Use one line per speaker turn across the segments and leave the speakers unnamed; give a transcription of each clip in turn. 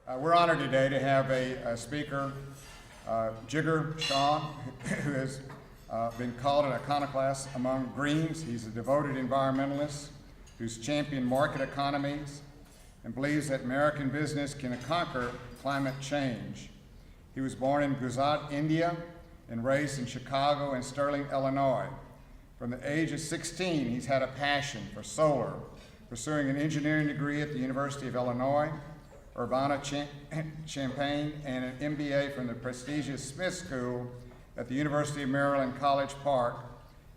We're honored today to have a speaker, Jigar Shah, who has been called an iconoclast among Greens. He's a devoted environmentalist who's championed market economies and believes that American business can conquer climate change. He was born in Gujarat, India, and raised in Chicago and Sterling, Illinois. From the age of 16, he's had a passion for solar, pursuing an engineering degree at the University of Illinois, Urbana-Champaign, and an MBA from the prestigious Smith School at the University of Maryland, College Park,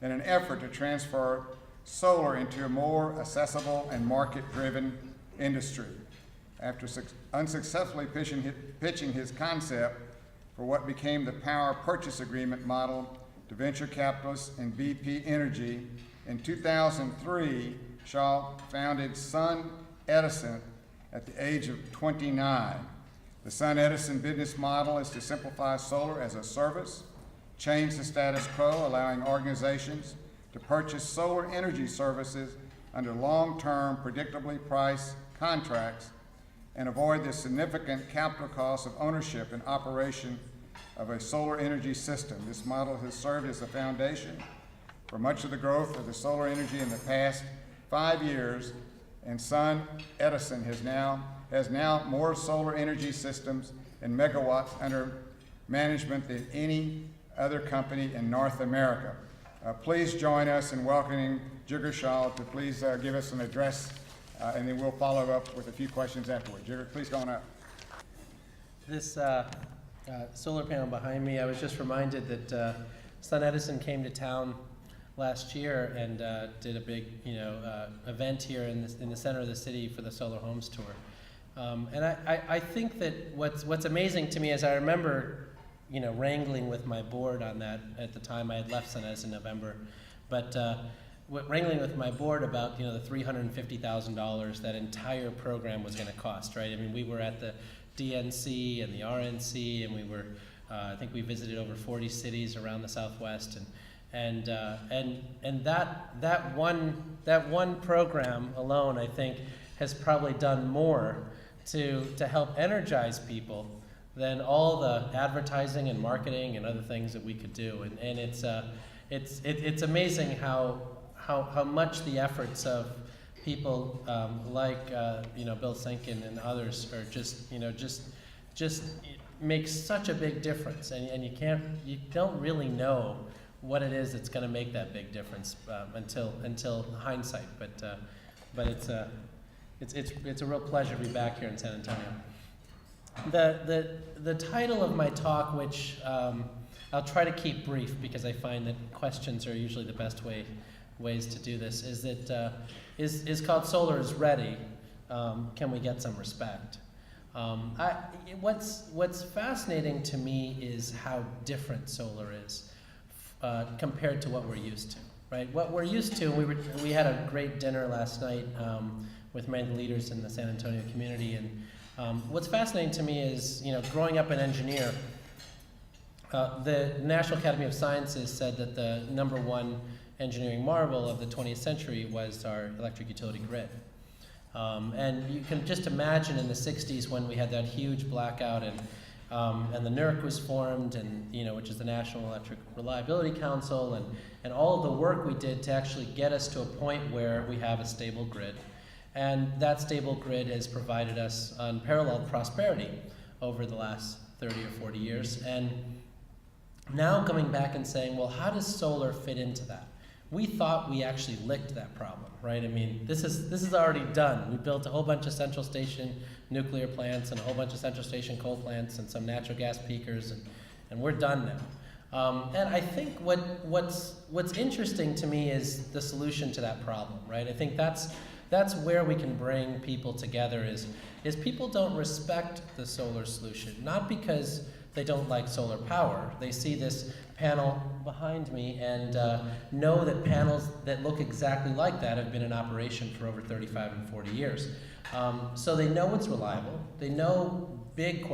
in an effort to transfer solar into a more accessible and market-driven industry. After unsuccessfully pitching his concept for what became the power purchase agreement model to venture capitalists and BP Energy, in 2003, Shah founded Sun Edison at the age of 29. The Sun Edison business model is to simplify solar as a service, change the status quo, allowing organizations to purchase solar energy services under long-term, predictably priced contracts and avoid the significant capital costs of ownership and operation of a solar energy system. This model has served as the foundation for much of the growth of the solar energy in the past 5 years, and Sun Edison has now more solar energy systems and megawatts under management than any other company in North America. Please join us in welcoming Jigar Shah to please give us an address, and then we'll follow up with a few questions afterward. Jigar, please go on up.
This solar panel behind me, I was just reminded that Sun Edison came to town last year and did a big, event here in the center of the city for the Solar Homes Tour. And I think that what's amazing to me is I remember, wrangling with my board on that at the time. I had left Sun Edison in November, but wrangling with my board about the $350,000 that entire program was going to cost, right? I mean, we were at the DNC and the RNC, and we were, I think we visited over 40 cities around the Southwest, and that one program alone, I think, has probably done more to help energize people than all the advertising and marketing and other things that we could do. And it's amazing how much the efforts of people like Bill Sinkin and others are just make such a big difference, and you don't really know what it is that's going to make that big difference until hindsight. But it's a real pleasure to be back here in San Antonio. The title of my talk, which I'll try to keep brief because I find that questions are usually the best ways to do this, is called "Solar is Ready. Can we get some respect?" What's fascinating to me is how different solar is compared to what we're used to, right? What we're used to, we had a great dinner last night with many of the leaders in the San Antonio community, and what's fascinating to me is, growing up an engineer, the National Academy of Sciences said that the #1 engineering marvel of the 20th century was our electric utility grid. And you can just imagine in the 60s when we had that huge blackout and the NERC was formed, and which is the National Electric Reliability Council, and all of the work we did to actually get us to a point where we have a stable grid. And that stable grid has provided us unparalleled prosperity over the last 30 or 40 years. And now coming back and saying, well, how does solar fit into that? We thought we actually licked that problem, right? I mean, this is already done. We built a whole bunch of central station nuclear plants and a whole bunch of central station coal plants and some natural gas peakers, and we're done now. And I think what's interesting to me is the solution to that problem, right? I think that's where we can bring people together is people don't respect the solar solution, not because they don't like solar power. They see this panel behind me and know that panels that look exactly like that have been in operation for over 35 and 40 years. So they know it's reliable. They know big